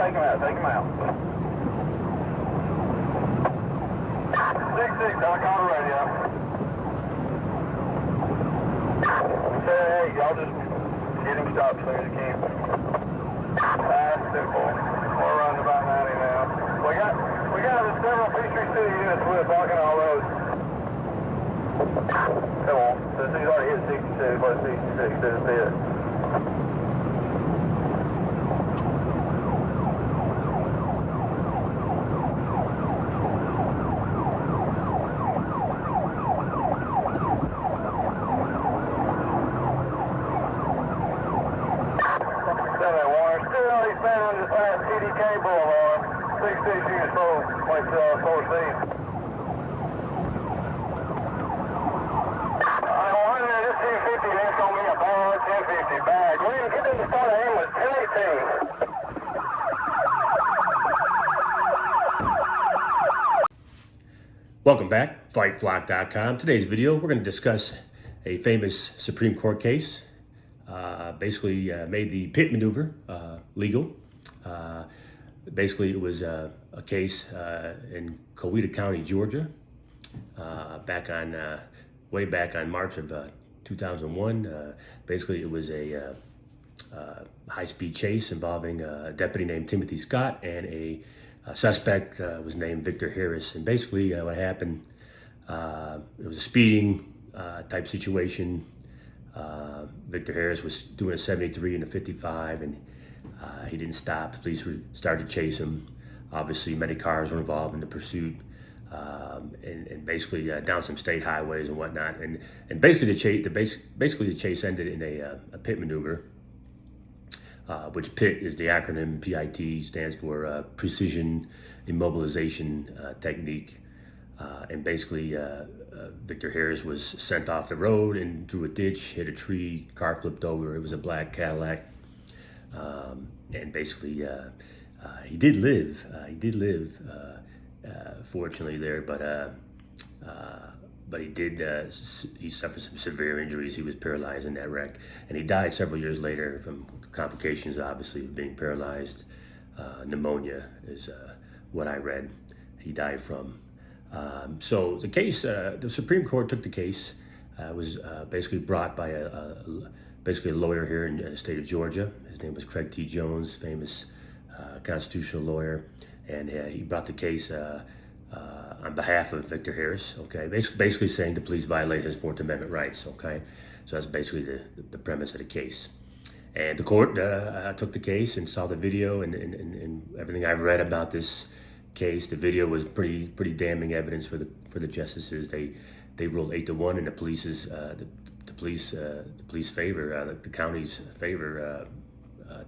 take him out, take him out. 6-6, I call the radio. Say, hey, y'all just get him stopped as soon as you can. That's simple. We're running about 90 now. We got several Peachtree City units with blocking all those. Come on. So he's already hit 62, but 66 to the pit. Boulevard, 66 units full, like 4C. I'm wondering, this 250, that's going to be a bar 1050 bag. William, get them to start an ambulance, 1018. Welcome back, FightFlock.com. Today's video, we're going to discuss a famous Supreme Court case. Basically made the pit maneuver legal. Basically, it was a case in Coweta County, Georgia, way back on March of 2001. Basically, it was a high-speed chase involving a deputy named Timothy Scott and a suspect was named Victor Harris. And basically, what happened, it was a speeding type situation. Victor Harris was doing a 73 and a 55, and he didn't stop. The police started to chase him. Obviously, many cars were involved in the pursuit, and basically down some state highways and whatnot. And basically the chase ended in a pit maneuver, which PIT is the acronym. PIT stands for Precision Immobilization Technique. And basically, Victor Harris was sent off the road and through a ditch, hit a tree, car flipped over. It was a black Cadillac. And basically, he did live. Fortunately, there, but he suffered some severe injuries. He was paralyzed in that wreck, and he died several years later from complications, obviously, of being paralyzed. Pneumonia is what I read. He died from. So the case, the Supreme Court took the case. Was basically brought by a lawyer here in the state of Georgia. His name was Craig T. Jones, famous constitutional lawyer, and he brought the case on behalf of Victor Harris. Okay, basically saying the police violate his Fourth Amendment rights. Okay, so that's basically the premise of the case. And the court took the case and saw the video and everything I've read about this case. The video was pretty damning evidence for the justices. They ruled 8-1 in the police's the police favor, the county's favor,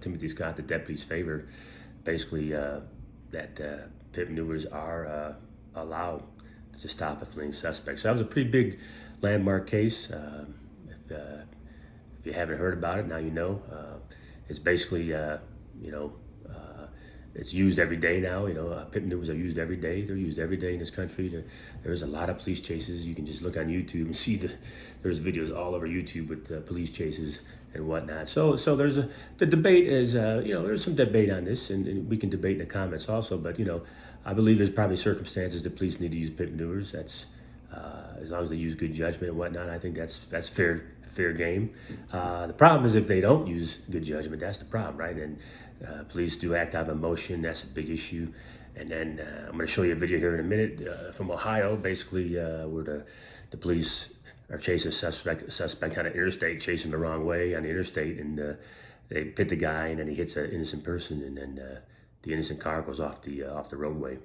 Timothy Scott, the deputy's favor. Basically, that pit maneuvers are allowed to stop a fleeing suspect. So that was a pretty big landmark case. If you haven't heard about it, now you know. It's basically, it's used every day now. Pit maneuvers are used every day. They're used every day in this country. There's a lot of police chases. You can just look on YouTube and see there's videos all over YouTube with police chases and whatnot. So there's the debate is, there's some debate on this, and we can debate in the comments also. But I believe there's probably circumstances that police need to use pit maneuvers. That's as long as they use good judgment and whatnot. I think that's fair game. The problem is if they don't use good judgment. That's the problem, right? And police do act out of emotion. That's a big issue. And then I'm going to show you a video here in a minute from Ohio, basically where the police are chasing a suspect on an interstate, chasing the wrong way on the interstate, and they pit the guy, and then he hits an innocent person, and then the innocent car goes off the roadway,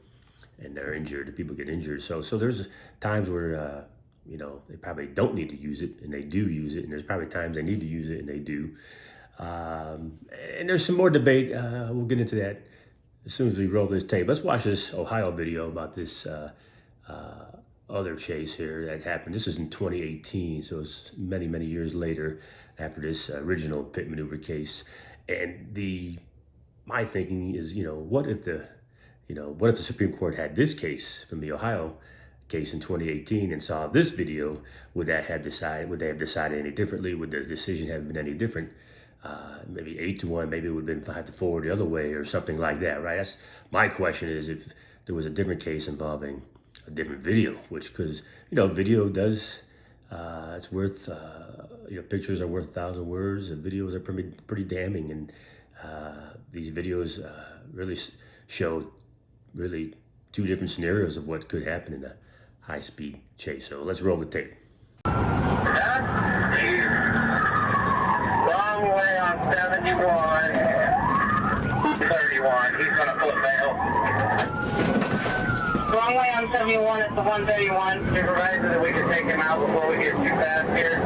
and they're injured. The people get injured. So there's times where they probably don't need to use it, and they do use it, and there's probably times they need to use it, and they do. And there's some more debate. We'll get into that as soon as we roll this tape. Let's watch this Ohio video about this other chase here that happened. This is in 2018, so it's many years later after this original pit maneuver case. And my thinking is, what if the Supreme Court had this case from the Ohio case in 2018 and saw this video? Would they have decided any differently? Would the decision have been any different? maybe 8-1, maybe it would have been 5-4 the other way or something like that, right? That's my question is if there was a different case involving a different video, which, because, video does, it's worth, pictures are worth 1,000 words, and videos are pretty damning, and these videos really show really two different scenarios of what could happen in a high-speed chase. So let's roll the tape. Wrong way on 71, 31. He's going to flip bail. Wrong way on 71 at the 131. Supervisor that we can take him out before we get too fast here.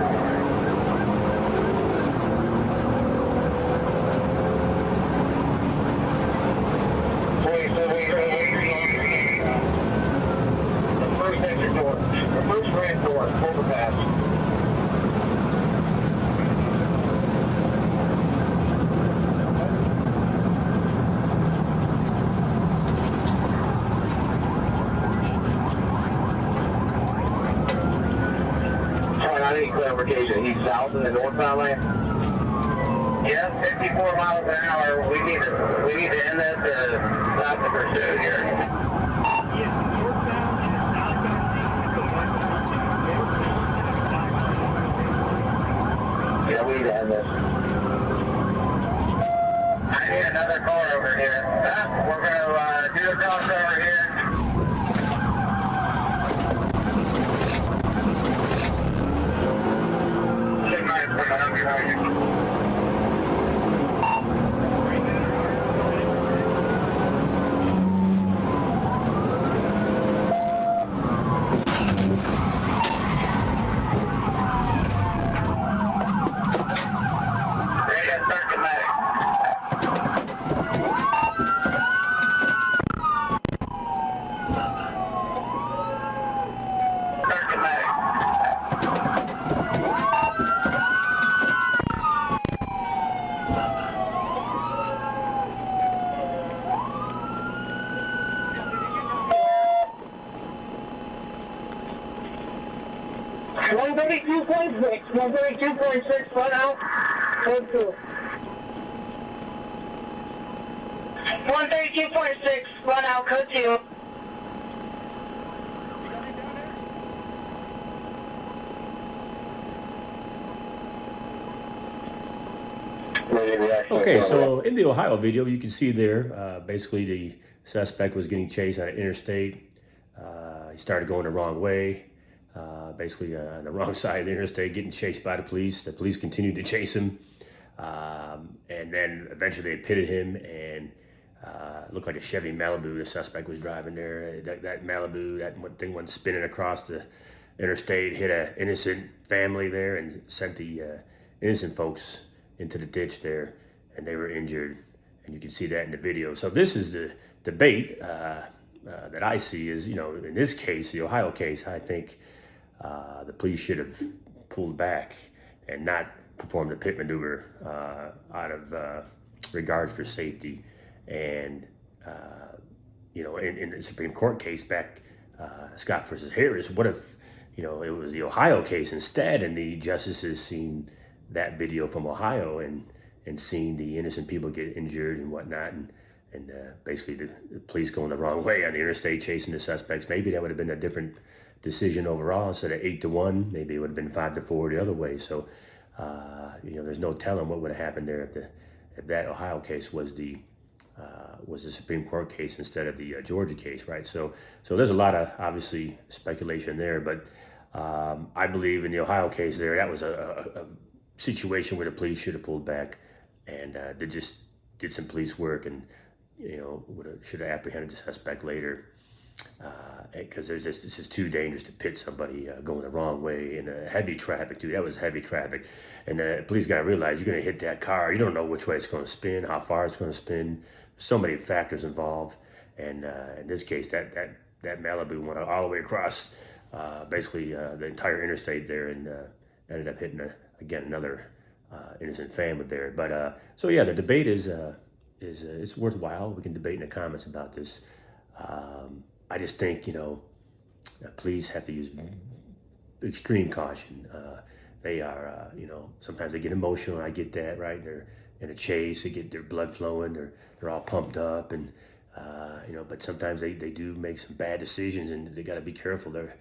Wait. The first exit door. The first red door. Overpass. I need clarification. He's south in the northbound lane? Yes, 54 miles an hour. We need to end this to stop the pursuit here. Yes, northbound and the southbound lane. Yeah, we need to end this. I need another car over here. We're going to do a crossover here. One 132.6, front out, code 2. 132.6, front out, code 2. Okay, so in the Ohio video, you can see there, basically the suspect was getting chased on an interstate. He started going the wrong way. Basically on the wrong side of the interstate, getting chased by the police. The police continued to chase him, and then eventually they pitted him, and it looked like a Chevy Malibu the suspect was driving there. That Malibu, that thing went spinning across the interstate, hit an innocent family there, and sent the innocent folks into the ditch there, and they were injured, and you can see that in the video. So this is the debate that I see is, in this case, the Ohio case, I think the police should have pulled back and not performed the pit maneuver out of regard for safety. And, in the Supreme Court case back, Scott versus Harris, what if, it was the Ohio case instead, and the justices seen that video from Ohio and seen the innocent people get injured and whatnot, and basically the police going the wrong way on the interstate chasing the suspects. Maybe that would have been a different decision overall. Instead of 8-1, maybe it would have been 5-4 the other way. So, there's no telling what would have happened there if that Ohio case was the Supreme Court case instead of the Georgia case, right? So there's a lot of obviously speculation there, but I believe in the Ohio case there, that was a situation where the police should have pulled back and they just did some police work and should have apprehended the suspect later, because this is too dangerous to pit somebody going the wrong way in a heavy traffic, dude. That was heavy traffic, and the police got to realize you're going to hit that car. You don't know which way it's going to spin, how far it's going to spin. So many factors involved, and in this case, that Malibu went all the way across basically the entire interstate there, and ended up hitting again another innocent family there. But so yeah, the debate is it's worthwhile. We can debate in the comments about this. I just think police have to use extreme caution they are, sometimes they get emotional. I get that, right? They're in a chase, they get their blood flowing, they're all pumped up, and but sometimes they do make some bad decisions, and they got to be careful. They're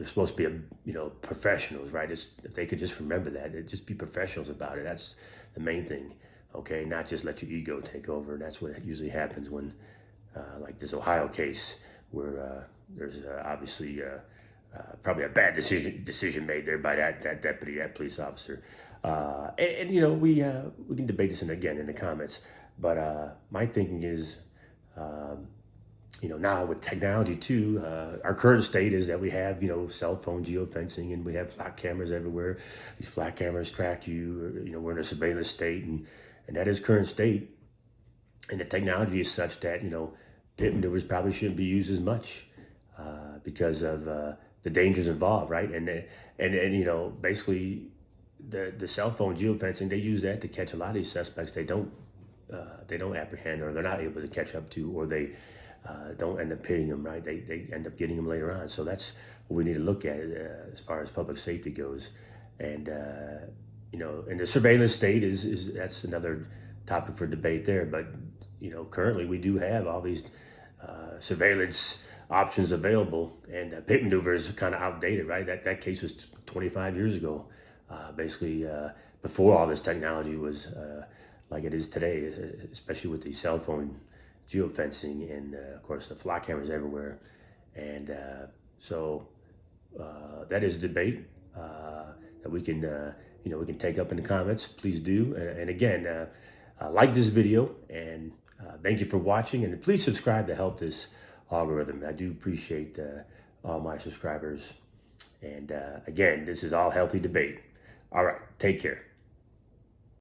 supposed to be professionals, right? If they could just remember that, they'd just be professionals about it. That's the main thing, okay? Not just let your ego take over. And that's what usually happens when, like this Ohio case, where there's obviously probably a bad decision made there by that deputy, that police officer. We can debate this in the comments, but my thinking is, now with technology too, our current state is that we have, cell phone geofencing, and we have flat cameras everywhere. These flat cameras track you. We're in a surveillance state, and that is current state. And the technology is such that, pit maneuvers probably shouldn't be used as much because of the dangers involved, right? And basically the cell phone geofencing, they use that to catch a lot of these suspects. They don't apprehend, or they're not able to catch up to, or they don't end up hitting them, right? They end up getting them later on. So that's what we need to look at as far as public safety goes. And and the surveillance state is that's another topic for debate there. But currently we do have all these surveillance options available, and pit maneuver is kind of outdated, right? That case was 25 years ago, basically before all this technology was like it is today, especially with the cell phone geofencing and of course the flock cameras everywhere. And so that is a debate that we can we can take up in the comments. Please do. And again, like this video, and thank you for watching, and please subscribe to help this algorithm. I do appreciate all my subscribers. And again, this is all healthy debate. All right, take care.